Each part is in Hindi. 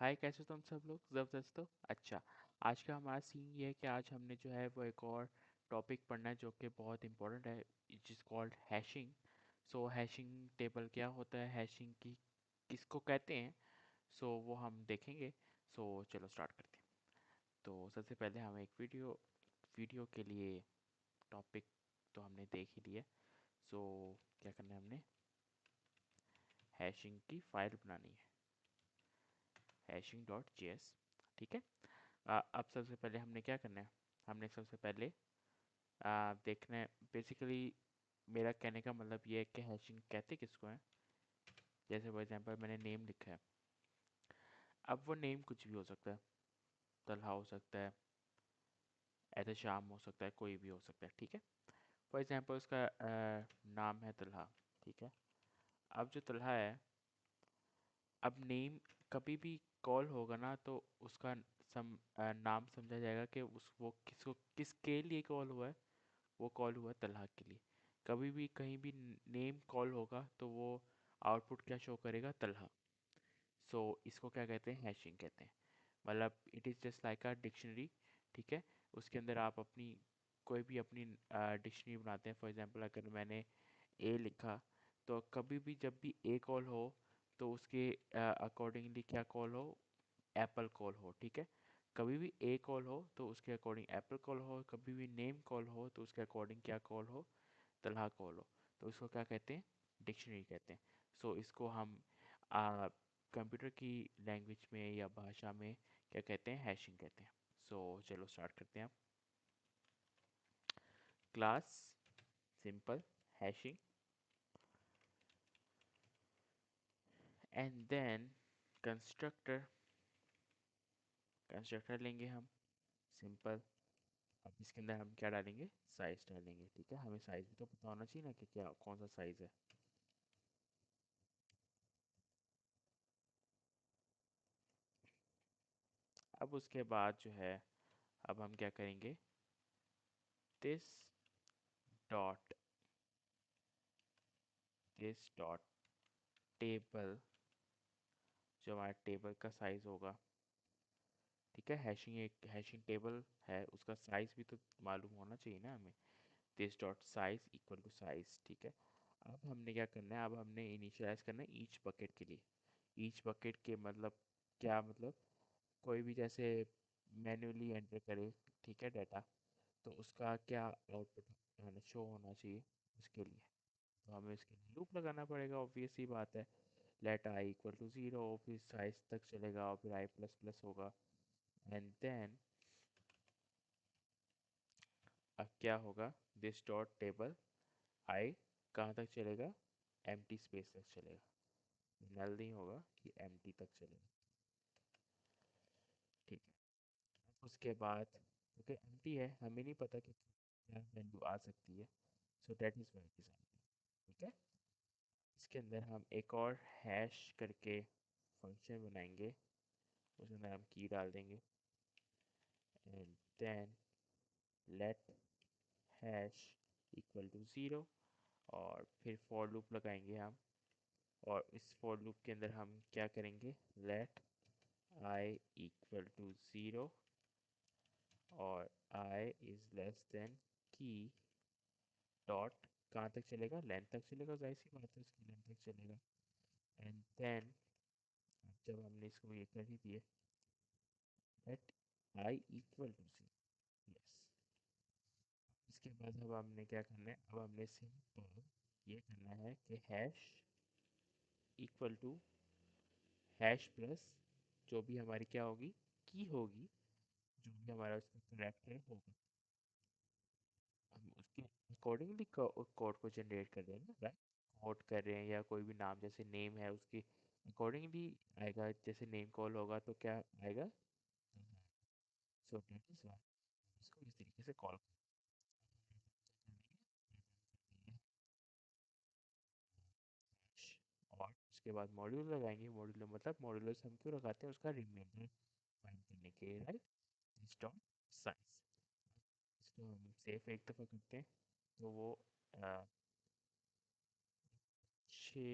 हाय, कैसे हो तुम सब लोग? ज़बरदस्त हो? अच्छा। आज का हमारा सीन ये है कि आज हमने जो है वो एक और टॉपिक पढ़ना है जो कि बहुत इंपॉर्टेंट है, जिस कॉल्ड हैशिंग। सो हैशिंग टेबल क्या होता है, हैशिंग की किसको कहते हैं, सो वो हम देखेंगे। सो चलो स्टार्ट करते हैं। तो सबसे पहले हम एक वीडियो के लिए टॉपिक तो हमने देख ही लिया। सो क्या करना है, हमने हैशिंग की फाइल बनानी है, हैशिंग डॉट जी एस। ठीक है। अब सबसे पहले हमने क्या करना है, हमने सबसे पहले देखना है बेसिकली। मेरा कहने का मतलब ये है कि हैशिंग कहते किसको है। जैसे फॉर एग्जांपल मैंने नेम लिखा है, अब वो नेम कुछ भी हो सकता है, तलहा हो सकता है, ऐसे शाम हो सकता है, कोई भी हो सकता है। ठीक है। फॉर एग्जांपल उसका नाम है तलहा। ठीक है। अब जो तलहा है, अब नेम कभी भी कॉल होगा ना तो उसका नाम समझा जाएगा कि उस वो किसको किसके लिए कॉल हुआ है। वो कॉल हुआ तलहा के लिए। कभी भी कहीं भी नेम कॉल होगा तो वो आउटपुट क्या शो करेगा, तलहा। सो इसको क्या कहते हैं, हैशिंग कहते हैं। मतलब it is just like a dictionary. ठीक है। उसके अंदर आप अपनी कोई भी अपनी डिक्शनरी बनाते हैं। फॉर एग्जांपल अगर मैंने ए लिखा, तो कभी भी जब भी ए कॉल हो तो उसके अकॉर्डिंगली क्या कॉल हो, एप्पल कॉल हो। ठीक है। कभी भी ए कॉल हो तो उसके अकॉर्डिंग एप्पल कॉल हो, कभी भी नेम कॉल हो तो उसके अकॉर्डिंग क्या कॉल हो, तलहा कॉल हो। तो इसको क्या कहते हैं, डिक्शनरी कहते हैं। सो इसको हम कंप्यूटर की लैंग्वेज में या भाषा में क्या कहते हैं, हैशिंग कहते हैं। सो चलो स्टार्ट करते हैं। Class simple hashing and then constructor, constructor लेंगे हम, सिंपल। अब इसके अंदर हम क्या डालेंगे, साइज डालेंगे। ठीक है। हमें साइज भी तो पता होना चाहिए ना कि क्या कौन सा साइज है। अब उसके बाद जो है, अब हम क्या करेंगे, this dot this dot table, जो हमारा टेबल का साइज होगा। ठीक है। हैशिंग एक हैशिंग टेबल है, उसका साइज भी तो मालूम होना चाहिए ना हमें। This dot size equal to size. ठीक है। अब हमने क्या करना है, अब हमने इनिशियलाइज करना है ईच बकेट के लिए। ईच बकेट के मतलब क्या मतलब, कोई भी जैसे मैन्युअली एंटर करे, ठीक है, डाटा, तो उसका क्या आउटपुट शो होना चाहिए उसके लिए। तो हमें इसके लिए लूप लगाना पड़ेगा, ऑब्वियस सी बात है। Let i equal to zero, फिर साइज तक चलेगा और फिर आई प्लस प्लस होगा। एंड देन अब क्या होगा, दिस डॉट टेबल आई कहाँ तक चलेगा, एम्प्टी स्पेस तक चलेगा। नल नहीं होगा कि एम्प्टी तक चलेगा। ठीक है। उसके बाद क्योंकि एम्प्टी है, हमें नहीं पता कि क्या वैल्यू आ सकती है। So that is why it is empty. ठीक है। इसके अंदर हम एक और हैश करके फंक्शन बनाएंगे, उसके अंदर हम की डाल देंगे and then let hash equal to zero, और फिर फॉर लूप लगाएंगे हम। और इस फॉर लूप के अंदर हम क्या करेंगे, let i equal to zero और i is less than key dot कहाँ तक चलेगा, लेंथ तक चलेगा, जाहिर सी बात है उसकी लेंथ तक चलेगा। एंड देन जब हमने इसको ये कर ही दिए, let i equal to c, yes. इसके बाद अब हमने क्या करना है, अब हमने सिंपल ये करना है कि hash equal to hash plus जो भी हमारी क्या होगी, की होगी, जो भी हमारा उसका करेक्टर होगा, हम उसके अकॉर्डिंगली कोड को जनरेट कर देंगे, राइट। कोड कर रहे हैं या कोई भी नाम जैसे नेम है उसके अकॉर्डिंगली आएगा। जैसे नेम कॉल होगा तो क्या आएगा, सो दैट इज वाई इसको इस तरीके से कॉल करेंगे। और उसके बाद मॉड्यूल लगाएंगे। मॉड्यूल मतलब मॉड्यूलस हम क्यों लगाते हैं, उसका रिमाइंडर फाइंड करने के, राइट। स्टॉप साइज, इसको हम सेव एक दफ़ा करते हैं तो वो अच्छे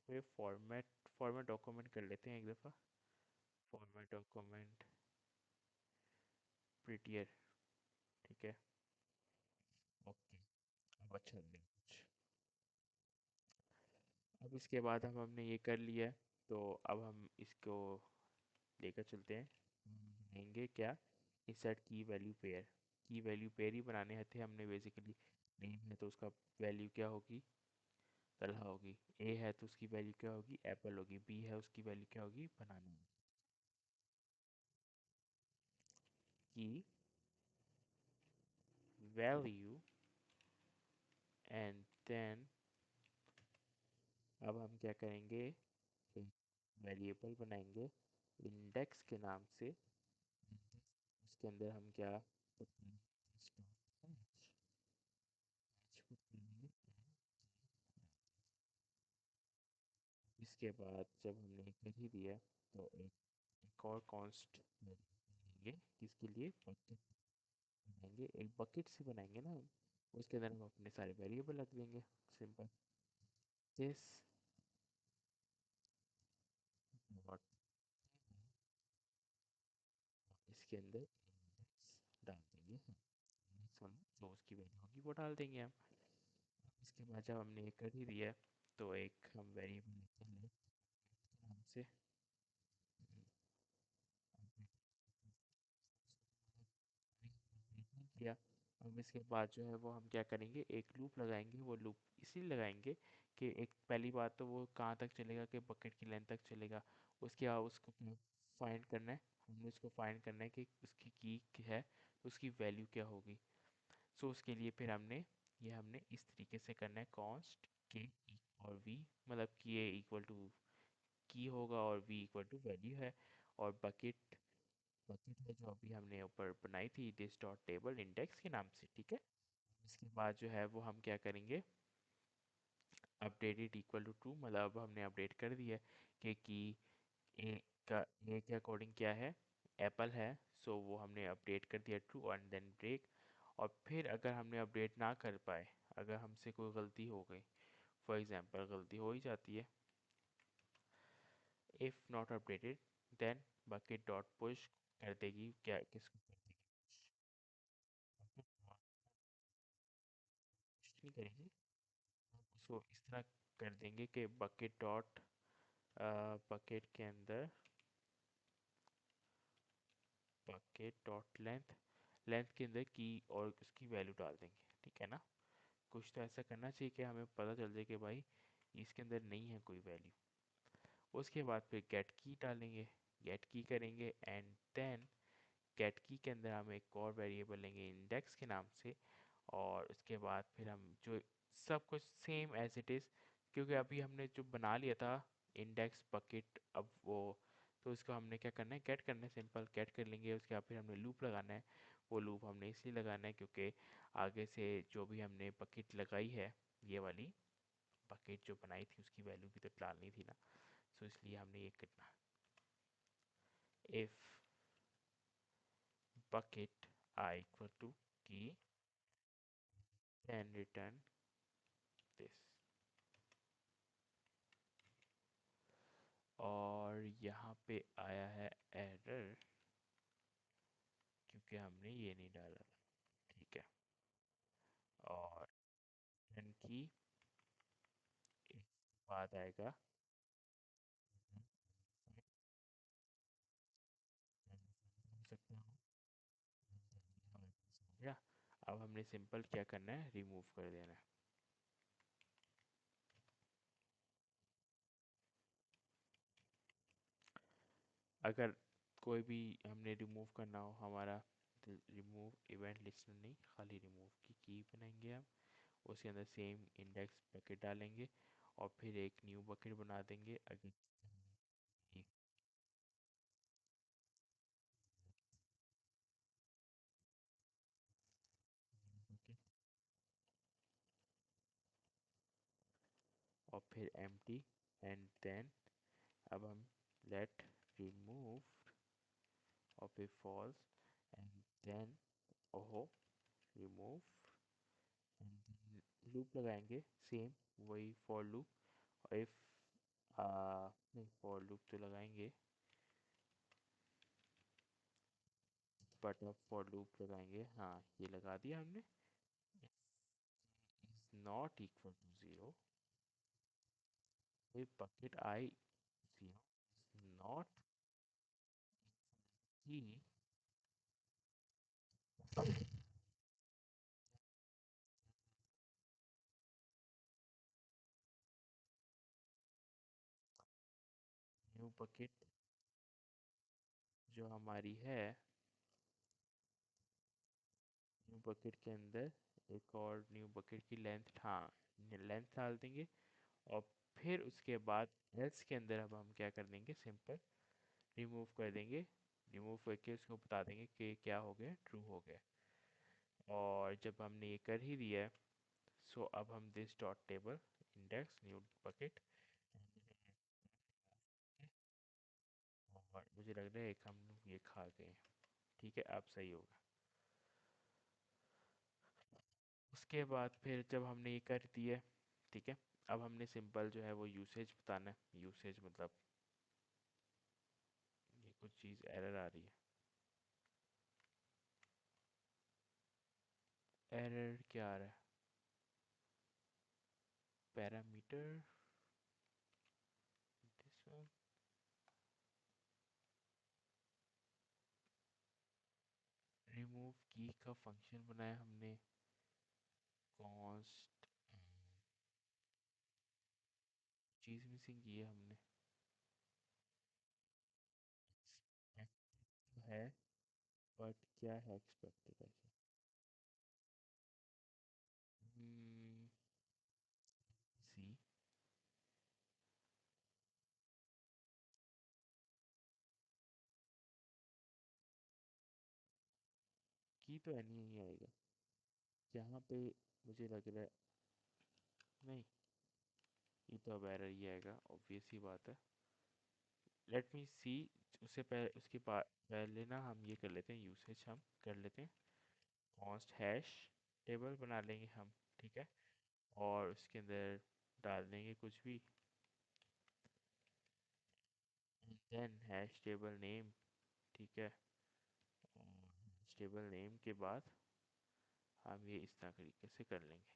वे फॉर्मेट फॉर्मेट डॉक्यूमेंट कर लेते हैं एक दफ़ा। फॉर्मेट डॉक्यूमेंट प्रिटियर, ठीक है। ओके, अब अच्छा लग रहा है कुछ। अब इसके बाद हम हमने ये कर लिया है, तो अब हम इसको लेकर चलते हैं। बनाएंगे क्या, इंसर्ट की वैल्यू पेयर। की वैल्यू पेयर ही बनाने थे हमने बेसिकली। नेम है तो उसका वैल्यू क्या होगी, तलहा होगी। ए है तो उसकी वैल्यू क्या होगी, एप्पल होगी। बी है उसकी वैल्यू क्या होगी, बनाना। की वैल्यू एंड देन अब हम क्या करेंगे, एक वेरिएबल बनाएंगे इंडेक्स के नाम से। उसके अंदर हम क्या put करेंगे, put करेंगे। इसके बाद जब हमने कर ही दिया तो एक और कॉन्स्ट बनाएंगे, किसके लिए, बकेट बनाएंगे। एक बकेट से बनाएंगे ना हम, उसके अंदर हम अपने सारे वेरिएबल रख देंगे। सिंपल दिस नॉट, इसके अंदर इंडेक्स डाल देंगे हम। जो उसकी वैल्यू होगी वो डाल देंगे हम। इसके बाद जब हमने ये कर ही दिया तो एक हम वेरिएबल लेते हैं नाम से किया। अब इसके बाद जो है वो हम क्या करेंगे, एक लूप लगाएंगे। वो लूप इसलिए लगाएंगे कि एक पहली बात तो वो कहाँ तक चलेगा, कि बकेट की लेंथ तक चलेगा। उसके बाद उसको फाइंड करना है, हमने उसको फाइंड करना है कि उसकी की है तो उसकी वैल्यू क्या होगी। सो उसके लिए फिर हमने इस तरीके से करना है, कॉन्स्ट के और वी, मतलब कि ए इक्वल टू की होगा और वी इक्वल टू वैल्यू है। और बकेट बकेट है जो अभी हमने ऊपर बनाई थी, दिस डॉट टेबल इंडेक्स के नाम से, ठीक है। इसके बाद जो है वो हम क्या करेंगे, अपडेटेड इक्वल टू ट्रू, मतलब अब हमने अपडेट कर दिया है कि ए का ए के अकॉर्डिंग क्या है, एप्पल है। सो वो हमने अपडेट कर दिया ट्रू एंड देन ब्रेक। और फिर अगर हमने अपडेट ना कर पाए, अगर हमसे कोई गलती हो गई, फॉर एग्जांपल गलती हो ही जाती है, if not updated then bucket dot push कर देगी, क्या किसको कर देगी, पुश नहीं करेगी, उसको इस तरह कर देंगे कि बकेट के अंदर बकेट डॉट लेंथ, लेंथ के अंदर की और उसकी वैल्यू डाल देंगे, ठीक है ना। कुछ तो ऐसा करना चाहिए कि हमें पता चल जाए कि भाई इसके अंदर नहीं है कोई वैल्यू। उसके बाद फिर गेट की डालेंगे, गेट की करेंगे एंड देन गेट की के अंदर हम एक और वेरिएबल लेंगे इंडेक्स के नाम से। और उसके बाद फिर हम जो सब कुछ सेम एज इट इज़, क्योंकि अभी हमने जो बना लिया था इंडेक्स बकेट, अब वो तो उसको हमने क्या करना है, गेट करना है। सिंपल गेट कर लेंगे। उसके बाद फिर हमने लूप लगाना है। वो लूप हमने इसलिए लगाना है क्योंकि आगे से जो भी हमने बकेट लगाई है, ये वाली बकेट जो बनाई थी उसकी वैल्यू भी तो डालनी थी ना। सो इसलिए हमने ये करना, if bucket I equal to key then return this। और यहाँ पे आया है एरर क्योंकि हमने ये नहीं डाला, ठीक है। और रन की एक बाद आएगा सकता हूँ या अब हमने सिंपल क्या करना है, रिमूव कर देना है। अगर कोई भी हमने रिमूव करना हो हमारा, रिमूव इवेंट लिस्टनर नहीं, खाली रिमूव की बनाएंगे हम। उसके अंदर सेम इंडेक्स बकेट डालेंगे और फिर एक न्यू बकेट बना देंगे। अगर एक bucket और फिर empty एंड देन अब हम लेट रिमूव और फिर false एंड देन ओहो रिमूव एंड लूप लगाएंगे सेम वही फॉर लूप। इफ नहीं, फॉर लूप तो लगाएंगे, बट अब फॉर लूप लगाएंगे। हाँ, ये लगा दिया हमने। Is not equal to zero, bucket i zero not ही न्यू बकेट जो हमारी है, न्यू बकेट के अंदर एक और न्यू बकेट की लेंथ, हाँ, लेंथ डाल देंगे। और फिर उसके बाद एल्स के अंदर अब हम क्या कर देंगे, सिंपल रिमूव कर देंगे। रिमूव करके उसको बता देंगे कि क्या हो गया, ट्रू हो गया। और जब हमने ये कर ही दिया है, सो अब हम this dot table index new bucket, और मुझे लग रहा है एक हम ये खा गए हैं। ठीक है, अब सही होगा। उसके बाद फिर जब हमने ये कर दिया, ठीक है, अब हमने सिंपल जो है वो यूसेज बताना है। यूसेज मतलब ये कुछ चीज़ एरर आ रही है। एरर क्या आ रहा है? पैरामीटर, दिस वन, रिमूव की का फंक्शन बनाया हमने, कॉन्स्ट चीज़ मिसिंग की है हमने। Expect है, बट क्या है एक्सपेक्टेड ऐसे? सी की तो है नहीं आएगा यहाँ पे, मुझे लग रहा है। नहीं, ये तो अब एरर ही आएगा, ऑब्वियस ही बात है। लेट मी सी। उससे पहले, पहले ना हम ये कर लेते हैं, यूसेज हम कर लेते हैं। कॉन्स्ट हैश टेबल बना लेंगे हम, ठीक है। और उसके अंदर डाल देंगे कुछ भी, देन हैश टेबल नेम, ठीक है। हैश टेबल नेम के बाद हम ये इस तरह तरीके से कर लेंगे।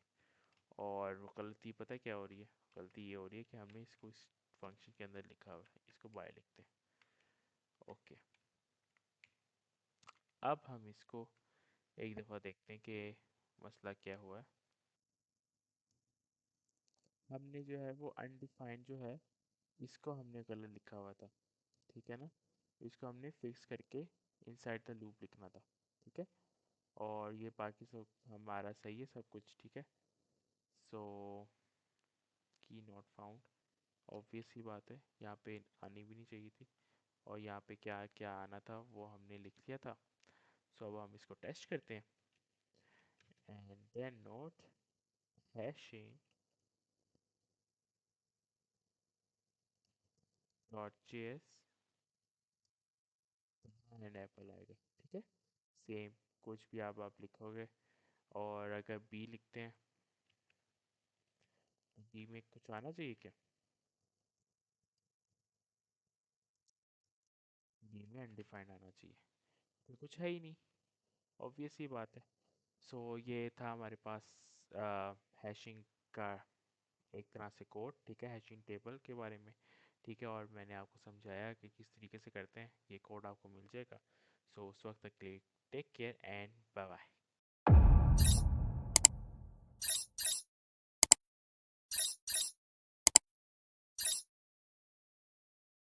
और वो गलती पता है क्या हो रही है? गलती ये हो रही है कि हमने इसको इस फंक्शन के अंदर लिखा हुआ है, इसको बाय लिखते हैं। ओके, अब हम इसको एक दफ़ा देखते हैं कि मसला क्या हुआ है। हमने जो है वो अनडिफाइंड जो है, इसको हमने गलत लिखा हुआ था, ठीक है ना। इसको हमने फिक्स करके इनसाइड द लूप लिखना था, ठीक है। और ये बाकी सब हमारा सही है, सब कुछ ठीक है। सो की नॉट फाउंड, ऑब्वियस ही बात है, यहाँ पे आनी भी नहीं चाहिए थी। और यहाँ पे क्या क्या आना था वो हमने लिख लिया था। सो अब हम इसको टेस्ट करते हैं। And then node hashing dot JS and apple आएगा, ठीक है। सेम कुछ भी आप लिखोगे। और अगर बी लिखते हैं तो बी में कुछ आना चाहिए क्या? बी में अनडिफाइंड आना चाहिए, तो कुछ है ही नहीं, ऑब्वियस ही बात है। सो ये था हमारे पास हैशिंग का एक तरह से कोड, ठीक है, हैशिंग टेबल के बारे में, ठीक है। और मैंने आपको समझाया कि किस तरीके से करते हैं, ये कोड आपको मिल जाएगा। सो उस वक्त तक take care and bye bye.